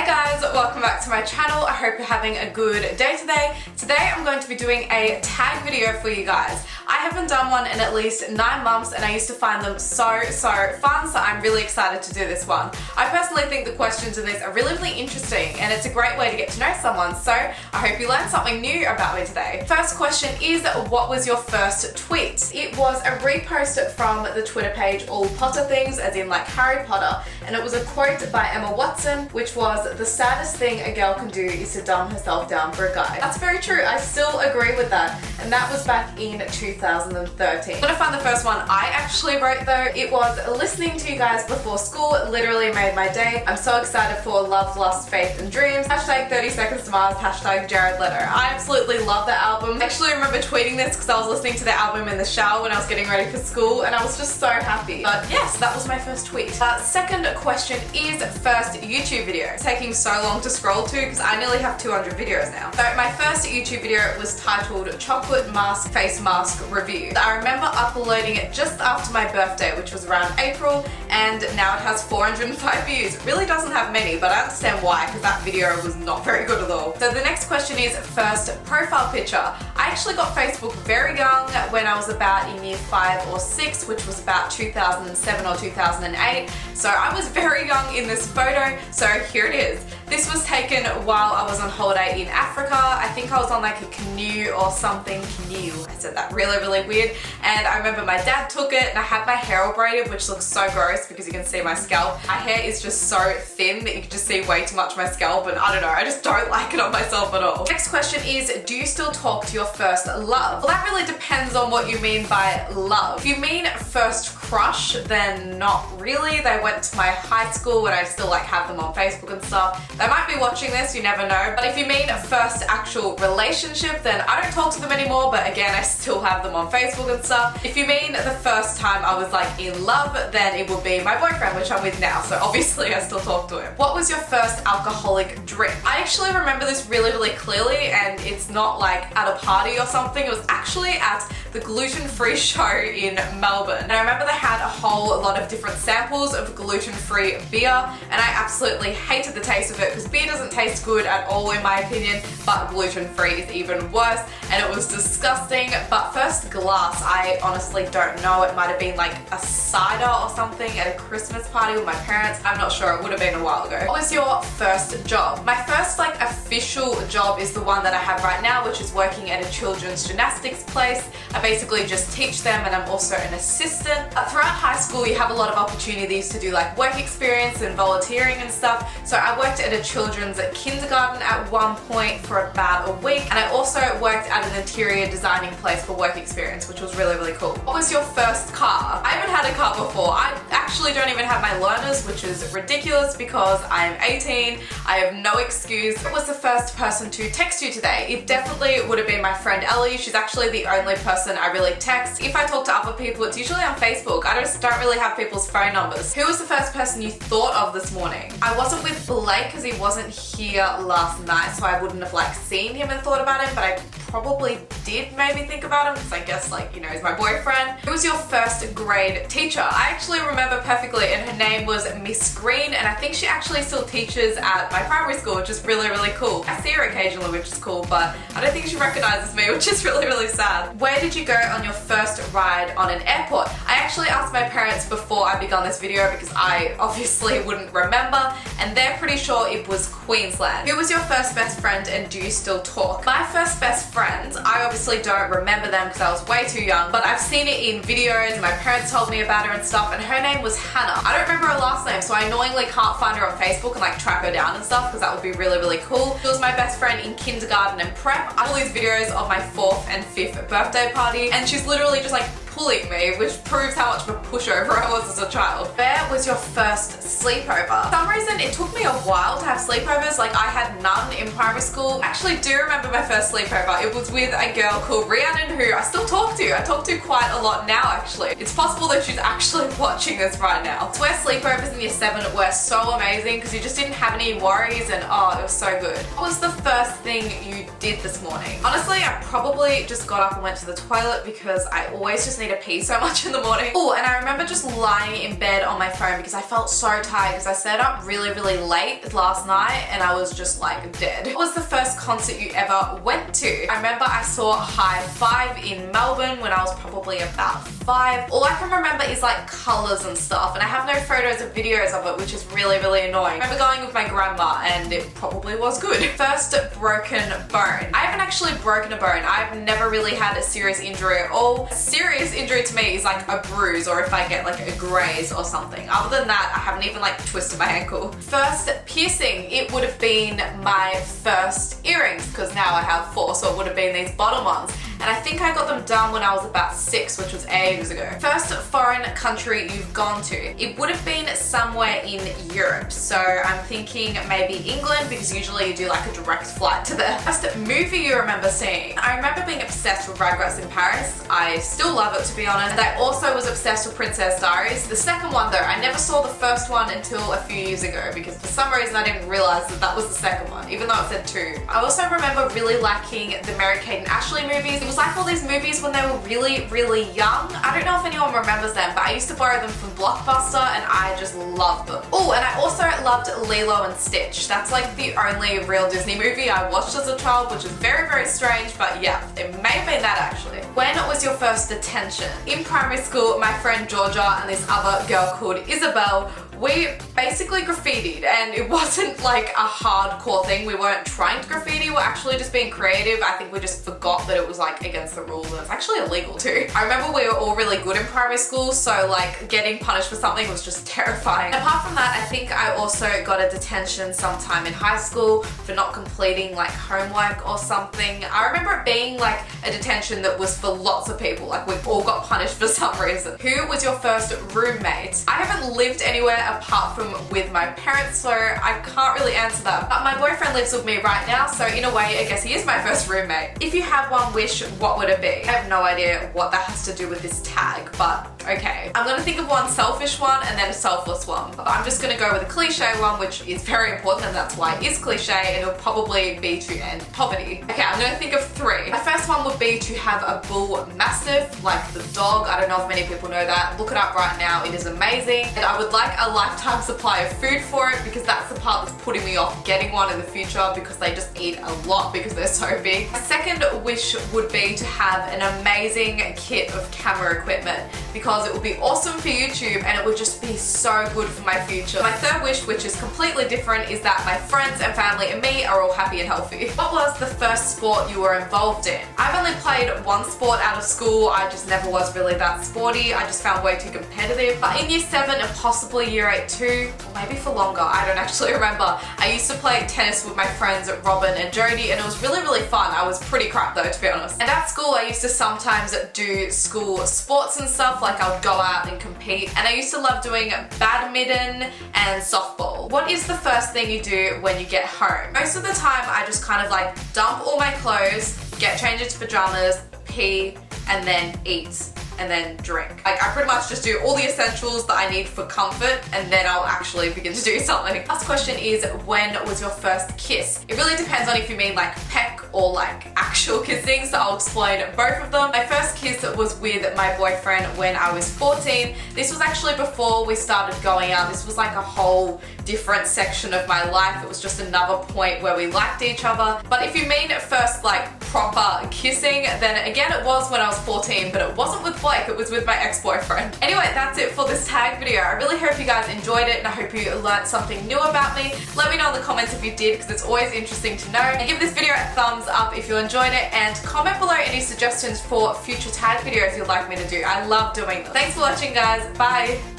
guys, welcome back to my channel. I hope you're having a good day today. Today I'm going to be doing a tag video for you guys. I haven't done one in at least 9 months and I used to find them so fun, so I'm really excited to do this one. I personally think the questions in this are really interesting and it's a great way to get to know someone, so I hope you learned something new about me today. First question is, what was your first tweet? It was a repost from the Twitter page All Potter Things, as in like Harry Potter, and it was a quote by Emma Watson, which was, "The saddest thing a girl can do is to dumb herself down for a guy." That's very true. I still agree with that. And that was back in 2013. I'm gonna find the first one I actually wrote though. It was, "Listening to you guys before school literally made my day. I'm so excited for Love, Lust, Faith and Dreams. Hashtag 30 Seconds to Mars. Hashtag Jared Leto." I absolutely love that album. I actually remember tweeting this because I was listening to the album in the shower when I was getting ready for school and I was just so happy. But yes, that was my first tweet. Second question is, first YouTube video. It's taking so long to scroll to because I nearly have 200 videos now. So my first YouTube video was titled Chocolate Mask Face Mask Review. I remember uploading it just after my birthday, which was around April, and now it has 405 views. It really doesn't have many, but I understand why, because that video was not very good at all. So the next question is, first profile picture. I actually got Facebook very young, when I was about in year 5 or 6, which was about 2007 or 2008. So I was very young in this photo, so here it is. This was taken while I was on holiday in Africa. I think I was on like a canoe or something. Canoe. I said that really weird. And I remember my dad took it and I had my hair all braided, which looks so gross because you can see my scalp. My hair is just so thin that you can just see way too much of my scalp, and I don't know, I just don't like it on myself at all. Next question is, do you still talk to your first love? Well, that really depends on what you mean by love. If you mean first crush, then not really. They went to my high school and I still like have them on Facebook and stuff. They might be watching this, you never know. But if you mean first actual relationship, then I don't talk to them anymore, but again, I still have them on Facebook and stuff. If you mean the first time I was like in love, then it would be my boyfriend, which I'm with now, so obviously I still talk to him. What was your first alcoholic drink? I actually remember this really clearly, and it's not like at a party or something. It was actually at the gluten-free show in Melbourne. And I remember they had a whole lot of different samples of gluten-free beer, and I absolutely hated the taste of it because beer doesn't taste good at all in my opinion, but gluten-free is even worse, and it was disgusting. But first glass, I honestly don't know. It might have been like a cider or something at a Christmas party with my parents. I'm not sure, it would have been a while ago. What was your first job? My first like official job is the one that I have right now, which is working at a children's gymnastics place. I basically just teach them and I'm also an assistant. Throughout high school you have a lot of opportunities to do like work experience and volunteering and stuff. So I worked at a children's kindergarten at one point for about a week, and I also worked at an interior designing place for work experience, which was really cool. What was your first car? I haven't had a car before. I actually don't even have my learners, which is ridiculous because I'm 18. I have no excuse. What was the first person to text you today? It definitely would have been my friend Ellie. She's actually the only person I really text. If I talk to other people, it's usually on Facebook. I just don't really have people's phone numbers. Who was the first person you thought of this morning? I wasn't with Blake because he wasn't here last night, so I wouldn't have like seen him and thought about him, but I probably did maybe think about him because I guess, like, you know, he's my boyfriend. Who was your first grade teacher? I actually remember perfectly, and her name was Miss Green, and I think she actually still teaches at my primary school, which is really cool. I see her occasionally, which is cool, but I don't think she recognizes me, which is really sad. Where did you go on your first ride on an airport? I actually asked my parents before I began this video because I obviously wouldn't remember, and they're pretty sure it was Queensland. Who was your first best friend and do you still talk? My first best friend, I obviously don't remember them because I was way too young, but I've seen it in videos and my parents told me about her and stuff, and her name was Hannah. I don't remember her last name, so I annoyingly can't find her on Facebook and like track her down and stuff because that would be really cool. She was my best friend in kindergarten and prep. I have all these videos of my 4th and 5th birthday party, and she's literally just like pulling me, which proves how much of a pushover I was as a child. Where was your first sleepover? For some reason, it took me a while to have sleepovers. Like, I had none in primary school. I actually do remember my first sleepover. It was with a girl called Rhiannon, who I still talk to. I talk to quite a lot now, actually. It's possible that she's actually watching this right now. I swear sleepovers in year 7 were so amazing because you just didn't have any worries, and oh, it was so good. What was the first thing you did this morning? Honestly, I probably just got up and went to the toilet because I always just need me to pee so much in the morning. Oh, and I remember just lying in bed on my phone because I felt so tired because I stayed up really, really late last night and I was just like dead. What was the first concert you ever went to? I remember I saw High Five in Melbourne when I was probably about 5. All I can remember is like colours and stuff, and I have no photos or videos of it, which is really, really annoying. I remember going with my grandma and it probably was good. First broken bone. I haven't actually broken a bone. I've never really had a serious injury at all. A serious injury to me is like a bruise or if I get like a graze or something. Other than that, I haven't even like twisted my ankle. First piercing, it would have been my first earrings because now I have 4, so it would have been these bottom ones. And I think I got them done when I was about 6, which was ages ago. First foreign country you've gone to. It would have been somewhere in Europe. So I'm thinking maybe England because usually you do like a direct flight to there. First movie you remember seeing. I remember being obsessed with Ragrats in Paris. I still love it, to be honest. And I also was obsessed with Princess Diaries. The second one though, I never saw the first one until a few years ago because for some reason I didn't realize that that was the second one, even though it said 2. I also remember really liking the Mary-Kate and Ashley movies. It was like all these movies when they were really, really young. I don't know if anyone remembers them, but I used to borrow them from Blockbuster and I just loved them. Oh, and I also loved Lilo and Stitch. That's like the only real Disney movie I watched as a child, which is very, very strange, but yeah, it may have been that actually. When was your first detention? In primary school, my friend Georgia and this other girl called Isabel, we basically graffitied, and it wasn't like a hardcore thing. We weren't trying to graffiti, we're actually just being creative. I think we just forgot that it was like against the rules and it's actually illegal too. I remember we were all really good in primary school, so like getting punished for something was just terrifying. Apart from that, I think I also got a detention sometime in high school for not completing like homework or something. I remember it being like a detention that was for lots of people, like we all got punished for some reason. Who was your first roommate? I haven't lived anywhere apart from with my parents, so I can't really answer that. But my boyfriend lives with me right now, so in a way, I guess he is my first roommate. If you had one wish, what would it be? I have no idea what that has to do with this tag, but okay. I'm gonna think of one selfish one and then a selfless one. But I'm just gonna go with a cliche one, which is very important, and that's why it is cliche, and it'll probably be to end poverty. Okay, I'm gonna think of 3. My first one would be to have a bull mastiff, like the dog. I don't know if many people know that. Look it up right now, it is amazing. And I would like a lifetime supply of food for it because that's the part that's putting me off getting one in the future because they just eat a lot because they're so big. My second wish would be to have an amazing kit of camera equipment because it would be awesome for YouTube and it would just be so good for my future. My third wish, which is completely different, is that my friends and family and me are all happy and healthy. What was the first sport you were involved in? I've only played one sport out of school. I just never was really that sporty. I just found way too competitive. But in year 7 and possibly year 8 too, or maybe for longer, I don't actually remember. I used to play tennis with my friends Robin and Jody and it was really, really fun. I was pretty crap though, to be honest. And at school I used to sometimes do school sports and stuff, like I would go out and compete, and I used to love doing badminton and softball. What is the first thing you do when you get home? Most of the time I just kind of like dump all my clothes, get changed into pajamas, pee, and then eat. And then drink. Like I pretty much just do all the essentials that I need for comfort and then I'll actually begin to do something. Last question is, when was your first kiss? It really depends on if you mean like peck or like actual kissing, so I'll explain both of them. My first kiss was with my boyfriend when I was 14. This was actually before we started going out. This was like a whole different section of my life. It was just another point where we liked each other. But if you mean first like proper kissing, then again it was when I was 14, but it wasn't with Blake, it was with my ex-boyfriend. Anyway, that's it for this tag video. I really hope you guys enjoyed it and I hope you learned something new about me. Let me know in the comments if you did because it's always interesting to know. And give this video a thumbs up if you enjoyed it and comment below any suggestions for future tag videos you'd like me to do. I love doing them. Thanks for watching guys, bye!